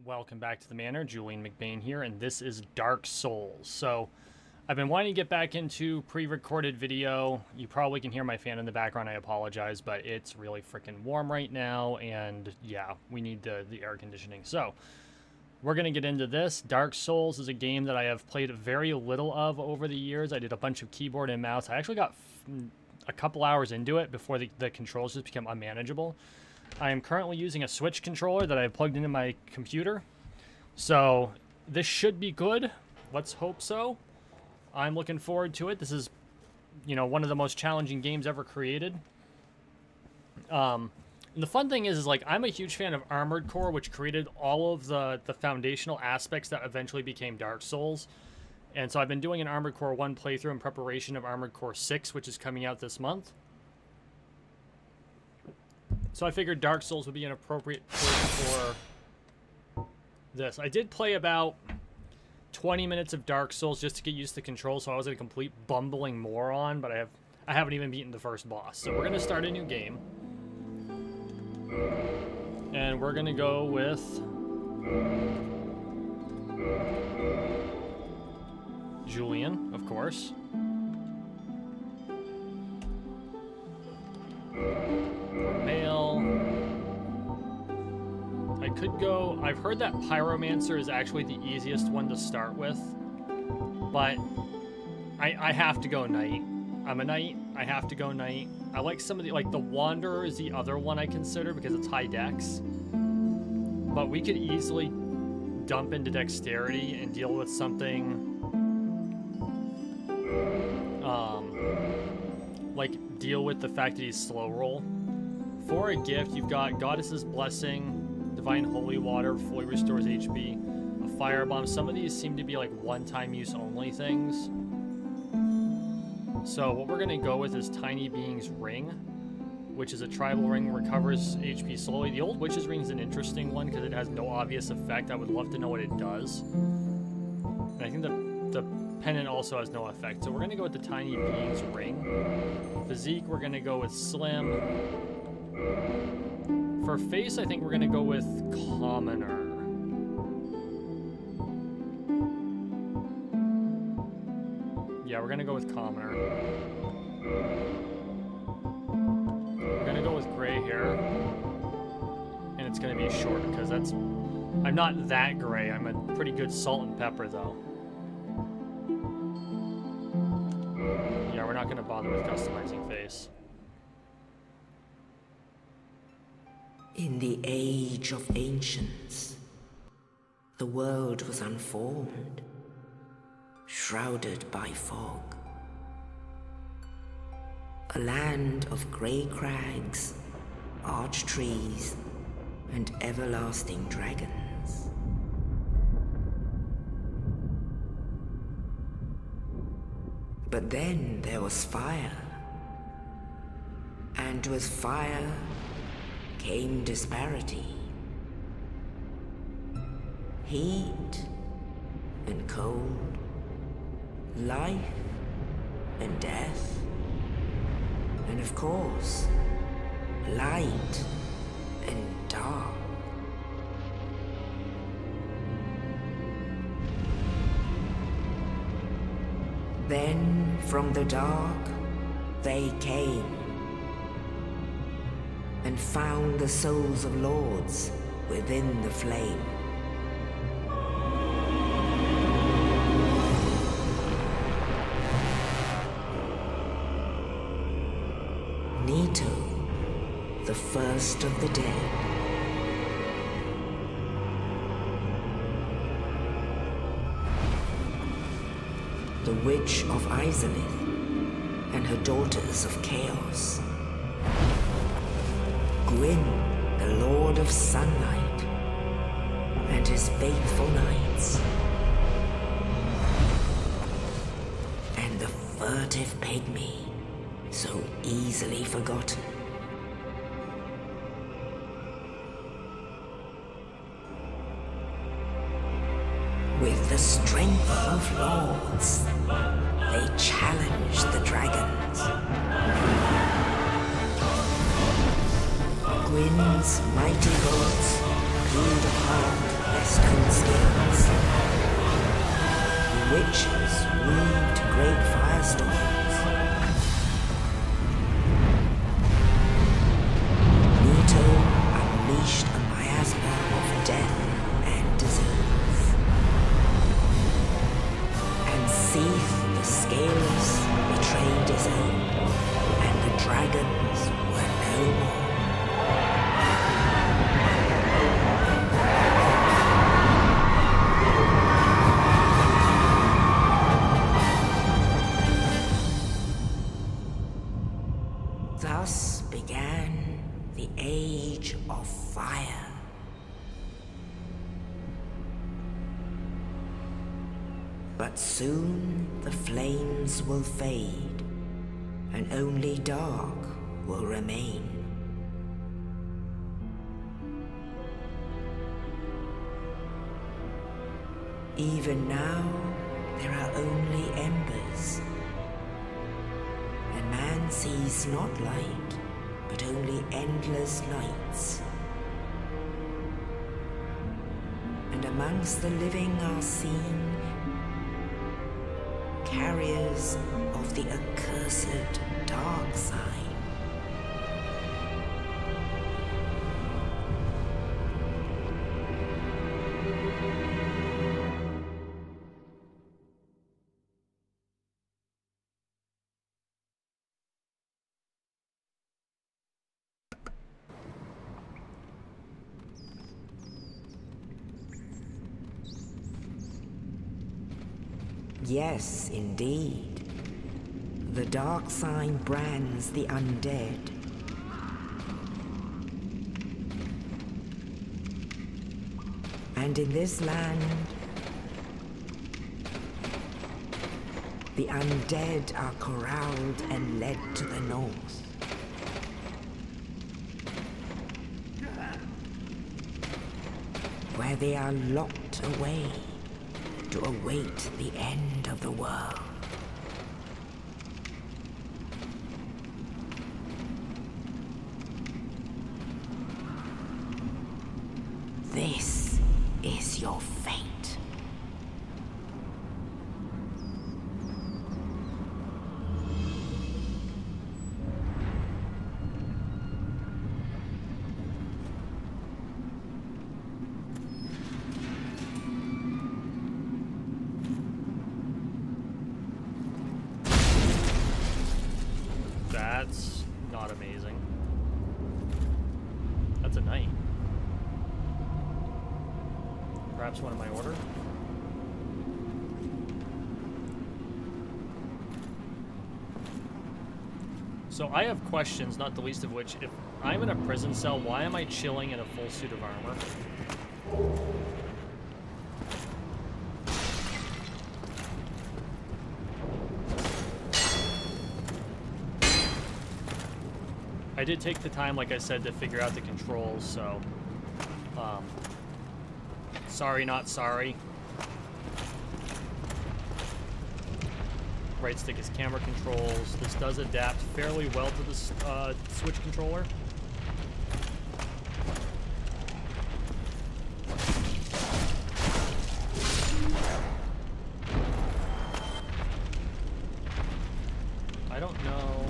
Welcome back to the Manor. Julian McBain here, and this is Dark Souls. So, I've been wanting to get back into pre-recorded video. You probably can hear my fan in the background. I apologize, but it's really freaking warm right now, and yeah, we need the air conditioning. So, we're going to get into this. Dark Souls is a game that I have played very little of over the years. I did a bunch of keyboard and mouse. I actually got a couple hours into it before the controls just became unmanageable. I am currently using a Switch controller that I've plugged into my computer. So, this should be good. Let's hope so. I'm looking forward to it. This is, you know, one of the most challenging games ever created. And the fun thing is like, I'm a huge fan of Armored Core, which created all of the foundational aspects that eventually became Dark Souls. And so I've been doing an Armored Core 1 playthrough in preparation of Armored Core 6, which is coming out this month. So I figured Dark Souls would be an appropriate choice for this. I did play about 20 minutes of Dark Souls just to get used to the controls, so I was a complete bumbling moron, but I haven't even beaten the first boss. So we're going to start a new game. And we're going to go with Julian, of course. Male. I could go... I've heard that Pyromancer is actually the easiest one to start with, but I have to go Knight. I'm a Knight. I have to go Knight. I like some of the... Like, the Wanderer is the other one I consider because it's high dex, but we could easily dump into Dexterity and deal with something... like, deal with the fact that he's slow roll. For a gift, you've got Goddess's Blessing, Divine Holy Water, fully restores HP, a Firebomb. Some of these seem to be like one-time use only things. So what we're going to go with is Tiny Being's Ring, which is a tribal ring, recovers HP slowly. The Old Witch's Ring is an interesting one because it has no obvious effect. I would love to know what it does. And I think the Pendant also has no effect. So we're going to go with the Tiny Being's Ring. Physique, we're going to go with Slim. For face, I think we're going to go with Commoner. Yeah, we're going to go with Commoner. We're going to go with gray hair. And it's going to be short because that's... I'm not that gray. I'm a pretty good salt and pepper, though. Yeah, we're not going to bother with customizing face. In the age of ancients, the world was unformed, shrouded by fog. A land of grey crags, arch trees, and everlasting dragons. But then there was fire, and with fire came disparity. Heat and cold, life and death, and of course, light and dark. Then from the dark they came and found the souls of lords within the flame. Nito, the first of the dead. The Witch of Izalith and her daughters of Chaos. Gwyn, the Lord of Sunlight, and his faithful knights. And the furtive pygmy, so easily forgotten. With the strength of lords, they challenged the dragons. Gwyn's mighty lords peeled apart their witches weaved great firestorms. Leto unleashed a miasma of death and disease. And Seath the Scaleless betrayed his own, and the dragons were no more. Thus began the Age of Fire. But soon the flames will fade, and only dark will remain. Even now, there are only embers. And man sees not light, but only endless nights. And amongst the living are seen carriers of the accursed dark sign. Yes, indeed. The dark sign brands the undead. And in this land, the undead are corralled and led to the north. Where they are locked away to await the end of the world. This is your fate. That's not amazing. That's a knight. Perhaps one in my order? So I have questions, not the least of which, if I'm in a prison cell, why am I chilling in a full suit of armor? I did take the time, like I said, to figure out the controls, so sorry, not sorry. Right stick is camera controls. This does adapt fairly well to the Switch controller. I don't know.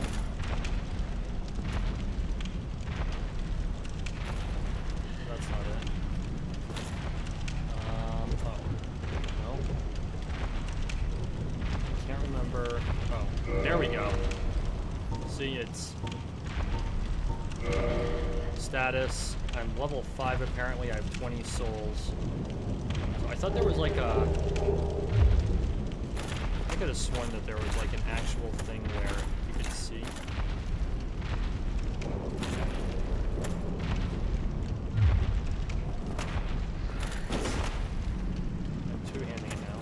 That's not it. Oh, no. Can't remember. Oh, there we go. See, it's status. I'm level 5 apparently. I have 20 souls. So I thought there was like a... I could have sworn that there was like an actual thing where you could see. I'm two-handing it now.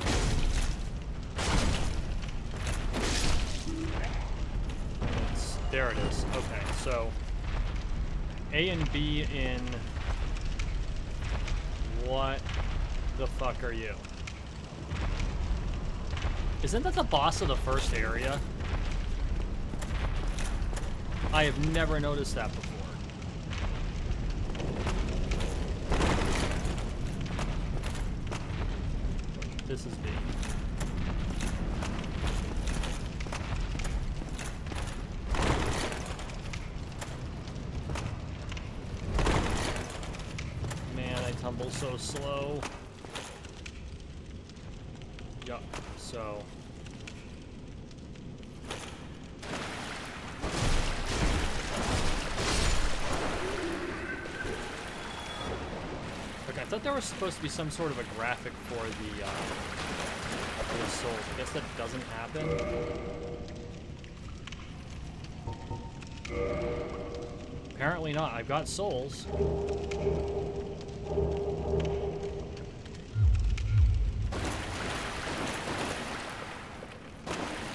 There it is. Okay, so A and B in... What the fuck are you? Isn't that the boss of the first area? I have never noticed that before. This is B. still so slow. Yup, so... Okay, I thought there was supposed to be some sort of a graphic for the souls. I guess that doesn't happen. Apparently not. I've got souls.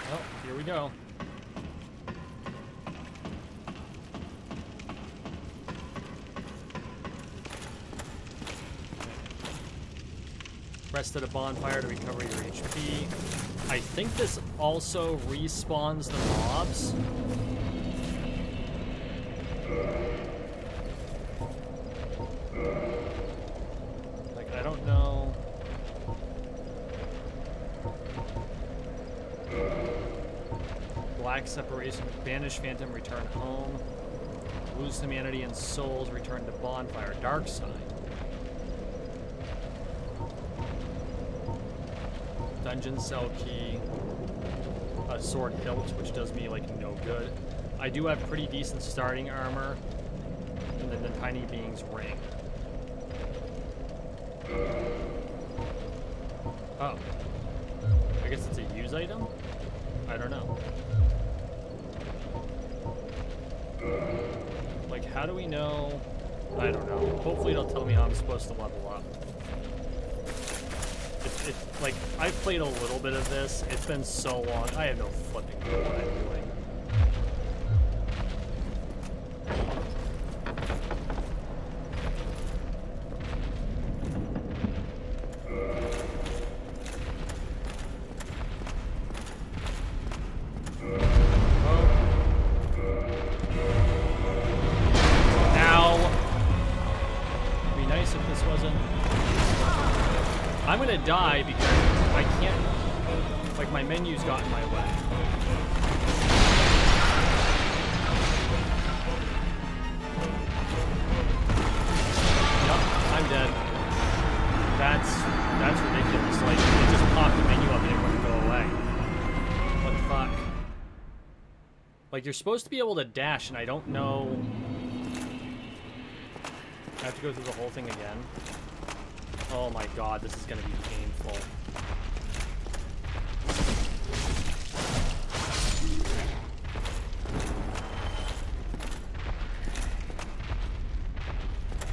Oh, here we go. Rest at a bonfire to recover your HP. I think this also respawns the mobs. Like, I don't know. Black separation, banish phantom, return home. Lose humanity and souls, return to bonfire. Dark side. Dungeon cell key, a sword hilt, which does me like no good. I do have pretty decent starting armor, and then the tiny being's ring. Oh, I guess it's a use item? I don't know. Like, how do we know? I don't know. Hopefully it'll tell me how I'm supposed to level up. Like, I've played a little bit of this. It's been so long. I have no flipping clue what I'm doing. I'm gonna die because I can't, like, my menu's got in my way. Yup, I'm dead. That's ridiculous. Like, it just popped the menu up and it wouldn't go away. What the fuck? Like, you're supposed to be able to dash, and I don't know. I have to go through the whole thing again. Oh my god, this is gonna be painful.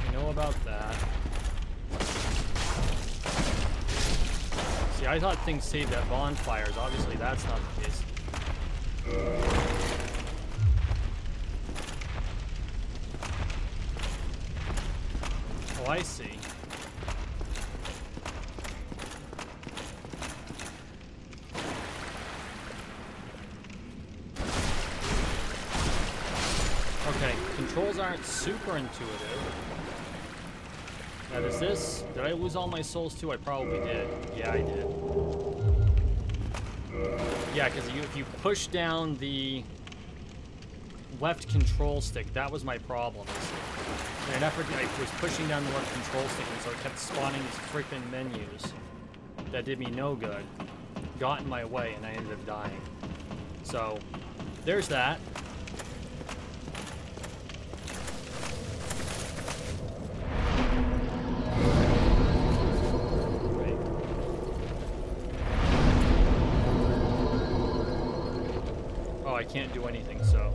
I know about that. See, I thought things saved at bonfires. Obviously, that's not the case. Oh, I see. Okay, controls aren't super intuitive. Now, is this... Did I lose all my souls too? I probably did. Yeah, I did. Yeah, because if you push down the left control stick, that was my problem. In an effort, I was pushing down the left control stick, and so it kept spawning these freaking menus that did me no good. Got in my way, and I ended up dying. So, there's that. I can't do anything, so.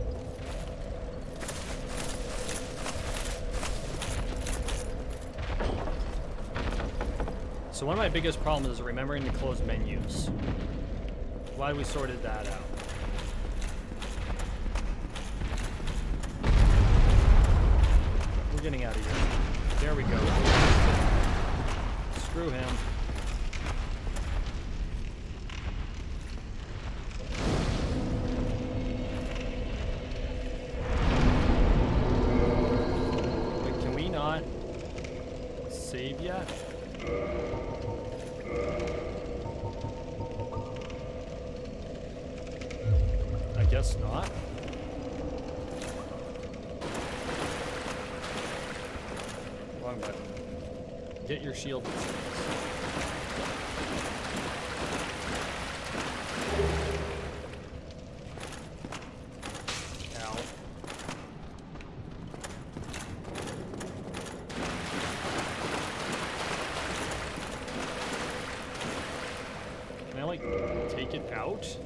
So one of my biggest problems is remembering to close menus. Glad we sorted that out. We're getting out of here. There we go. Screw him. Save yet? I guess not. Wrong button. Get your shield. Ow. Can I, like, take it out?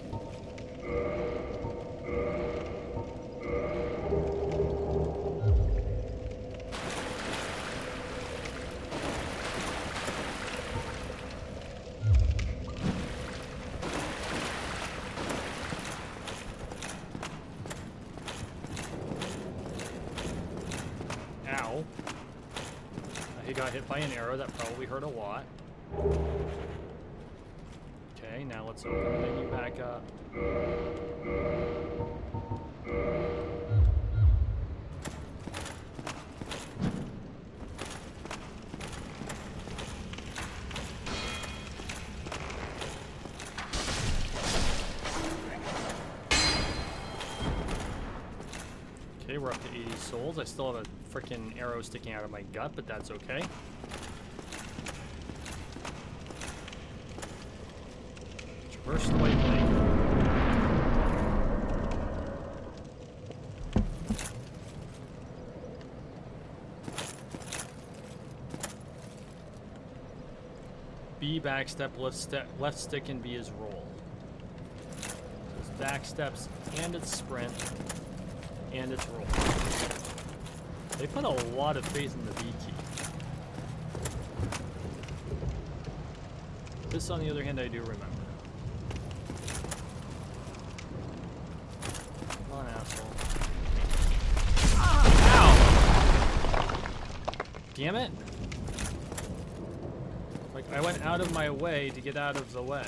Ow. He got hit by an arrow, that probably hurt a lot. Okay, now let's open the menu back up. Okay, we're up to 80 souls. I still have a freaking arrow sticking out of my gut, but that's okay. Traverse the white lake. B backstep, left stick, and B is roll. It's backsteps and it's sprint. And it's roll. They put a lot of faith in the B key. This, on the other hand, I do remember. Come on, asshole. Ow! Damn it! Like, I went out of my way to get out of the way.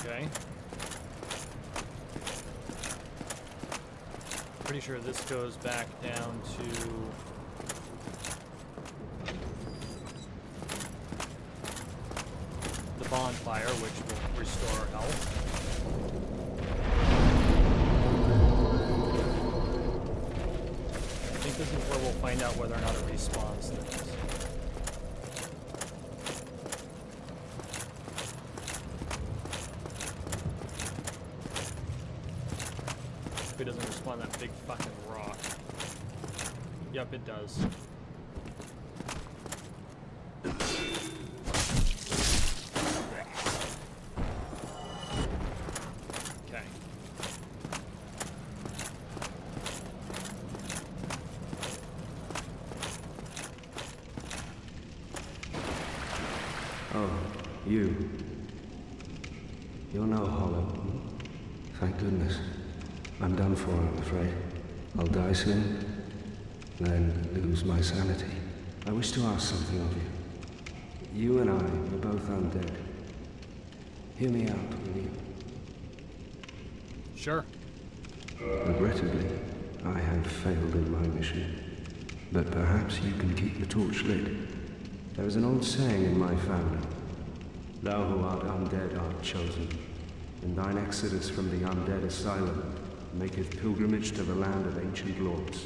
Okay. Pretty sure this goes back down to the bonfire, which will restore our health. I think this is where we'll find out whether or not it respawns things. If it doesn't respawn that big fucking rock. Yep, it does. Okay. Oh, you. You're no hollow. Thank goodness. I'm done for, I'm afraid. I'll die soon, then lose my sanity. I wish to ask something of you. You and I are both undead. Hear me out, will you? Sure. Regrettably, I have failed in my mission. But perhaps you can keep the torch lit. There is an old saying in my family. Thou who art undead art chosen. In thine exodus from the undead asylum, maketh pilgrimage to the land of ancient lords.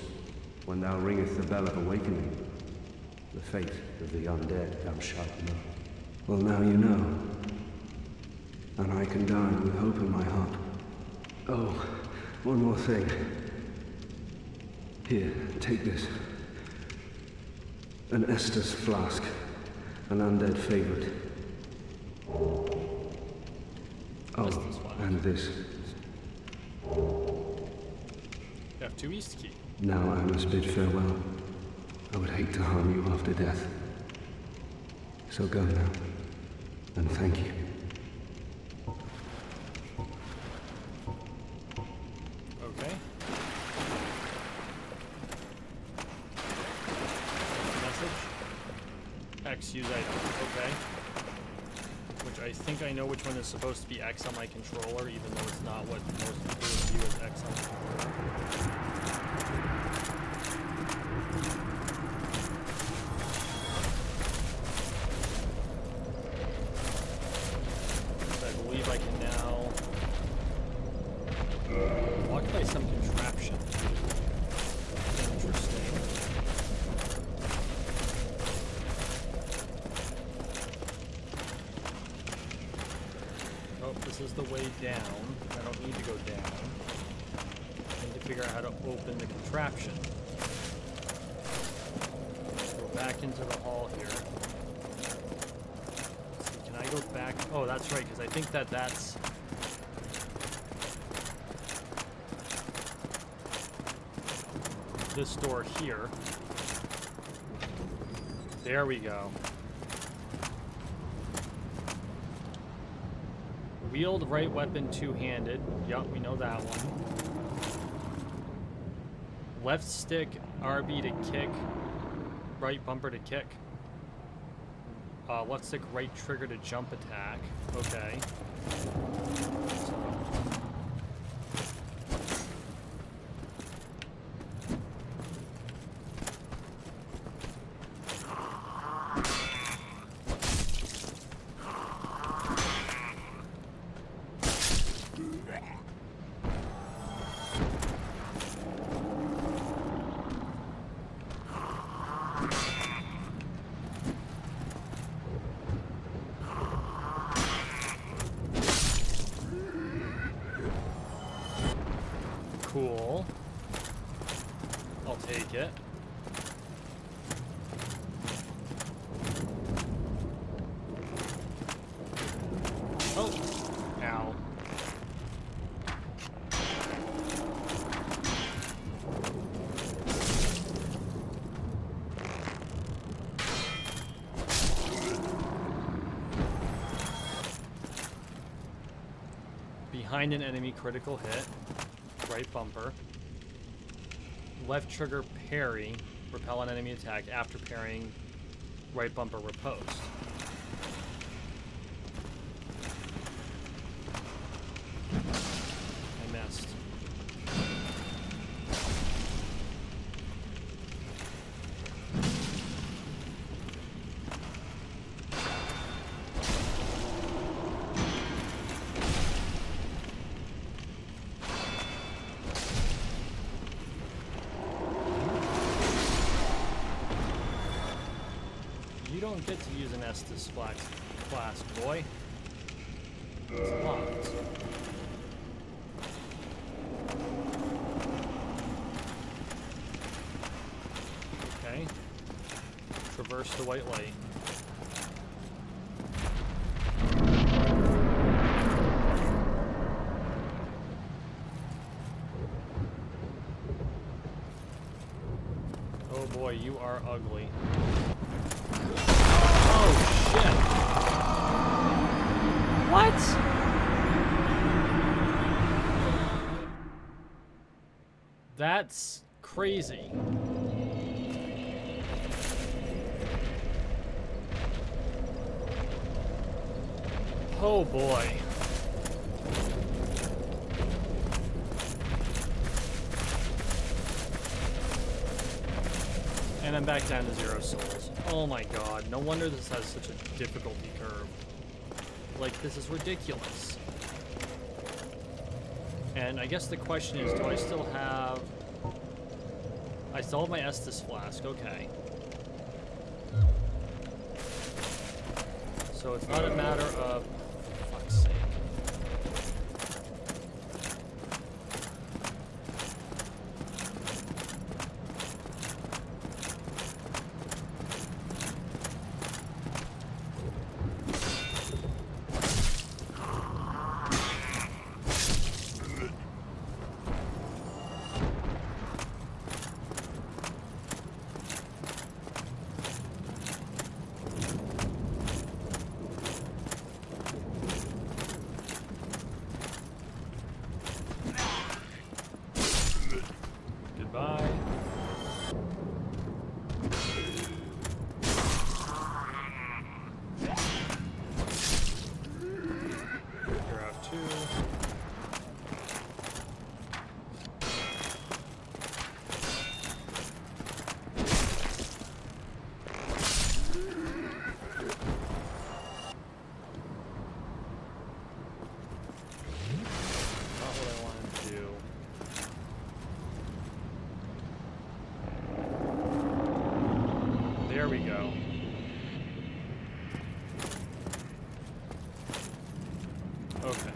When thou ringeth the bell of awakening, the fate of the undead thou shalt know. Well, now you know. And I can die with hope in my heart. Oh, one more thing. Here, take this. An Estus flask. An undead favorite. Oh, and this. You have 2 East Key. Now I must bid farewell. I would hate to harm you after death. So go now, and thank you. Okay. Message. X use item. Okay. Which I think I know which one is supposed to be X on my controller, even though it's not what most people would view as X on the controller. the way down. I don't need to go down. I need to figure out how to open the contraption. Go back into the hall here. Let's see, can I go back? Oh, that's right, because I think that's... this door here. There we go. Wield right weapon two-handed. Yup, we know that one. Left stick RB to kick. Right bumper to kick. Left stick right trigger to jump attack. Okay. Cool. I'll take it. Oh. Ow. Behind an enemy, critical hit. Right bumper. Left trigger parry. Repel an enemy attack after parrying. Right bumper riposte. I missed. You don't get to use an Estus flask, boy. It's locked. Okay. Traverse the white light. Oh boy, you are ugly. Oh, shit. What? That's crazy. Oh, boy. And I'm back down to 0 souls. Oh my god, no wonder this has such a difficulty curve. Like, this is ridiculous. And I guess the question is, do I still have... I still have my Estus flask, okay. So it's not a matter of... For fuck's sake. Goodbye. You're out too. Not what I wanted to do. There we go. Okay.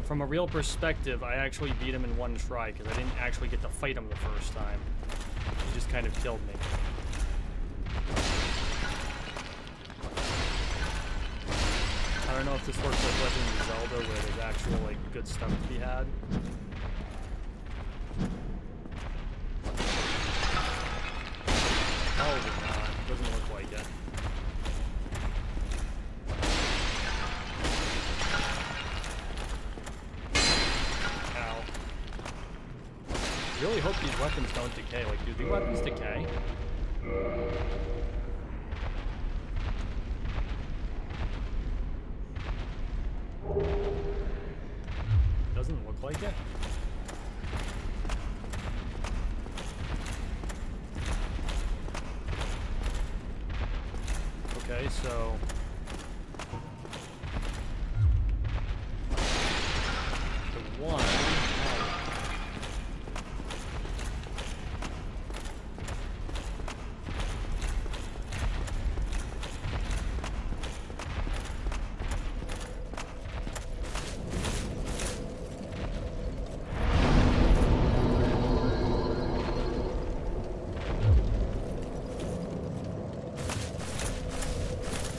From a real perspective, I actually beat him in one try because I didn't actually get to fight him the first time. He just kind of killed me. I don't know if this works like Legend of Zelda where there's actual like good stuff to be had. Probably not. Doesn't look like it. I really hope these weapons don't decay. Like, do the weapons decay? Doesn't look like it. Okay, so... the one...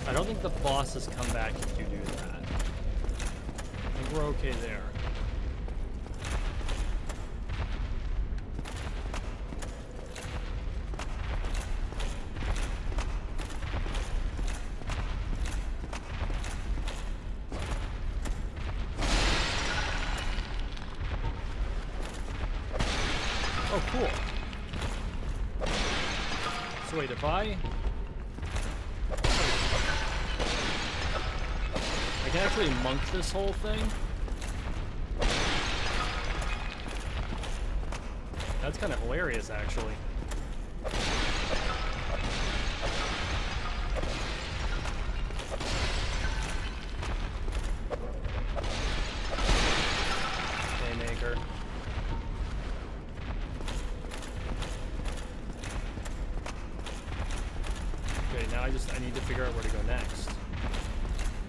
I don't think the bosses come back if you do that. I think we're okay there. Oh, cool. So wait, if I can actually monk this whole thing. That's kind of hilarious, actually. Haymaker. Okay, now I need to figure out where to go next.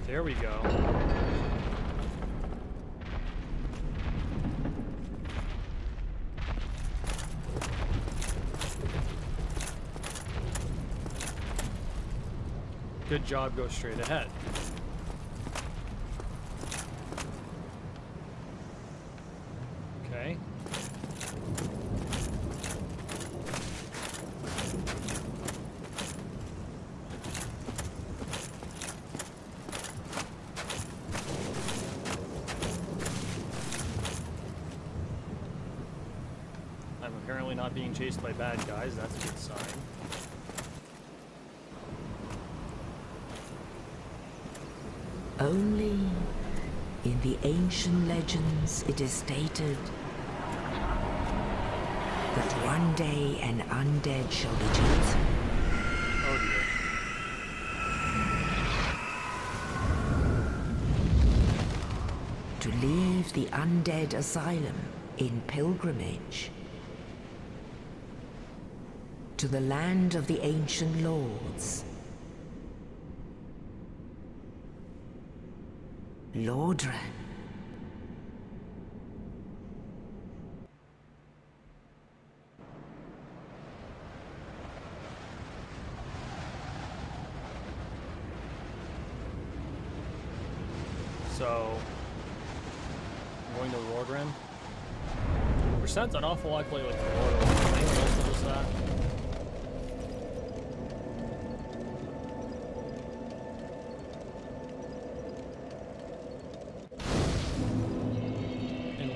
There we go. Good job, go straight ahead. Okay. I'm apparently not being chased by bad guys, that's a good sign. Only in the ancient legends it is stated that one day an undead shall be chosen. Oh dear. To leave the undead asylum in pilgrimage to the land of the ancient lords. Lordran. So, I'm going to Lordran. Which sounds an awful lot like the Lord of anyone else does that?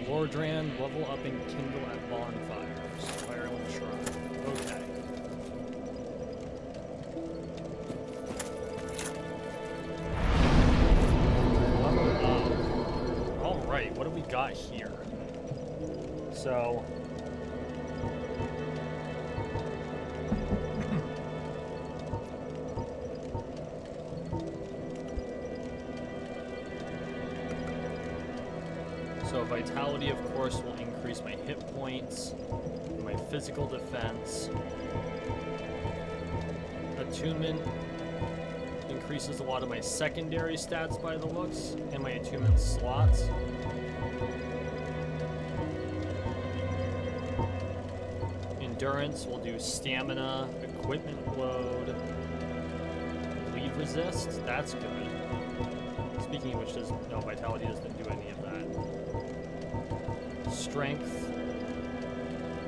Lordran, level up and kindle at bonfires. Fireland Shrine. Okay. Level up. Alright, what do we got here? So... So vitality, of course, will increase my hit points, my physical defense, attunement increases a lot of my secondary stats by the looks, and my attunement slots. Endurance will do stamina, equipment load, bleed resist. That's good. Speaking of which, no, vitality doesn't do any of that. Strength,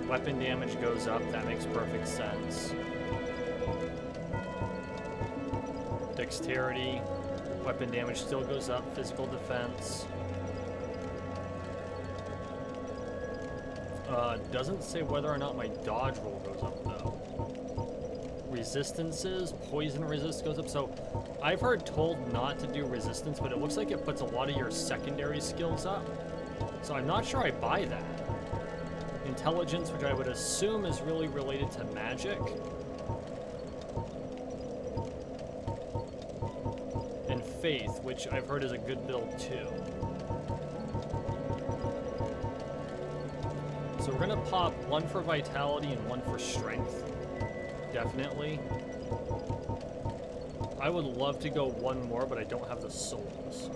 weapon damage goes up. That makes perfect sense. Dexterity, weapon damage still goes up. Physical defense. Doesn't say whether or not my dodge roll goes up though. Resistances, poison resist goes up. So I've heard told not to do resistance, but it looks like it puts a lot of your secondary skills up. So I'm not sure I buy that. Intelligence, which I would assume is really related to magic. And faith, which I've heard is a good build too. So we're gonna pop one for vitality and one for strength. Definitely. I would love to go one more, but I don't have the souls.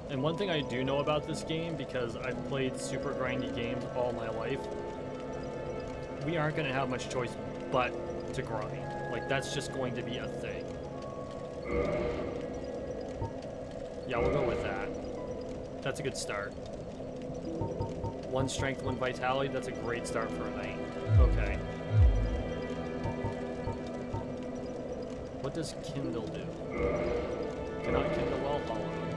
And one thing I do know about this game, because I've played super grindy games all my life, we aren't gonna have much choice but to grind. Like, that's just going to be a thing. Yeah, we'll go with that. That's a good start. One strength, one vitality. That's a great start for a knight. Okay. What does Kindle do? Cannot kindle while hollow.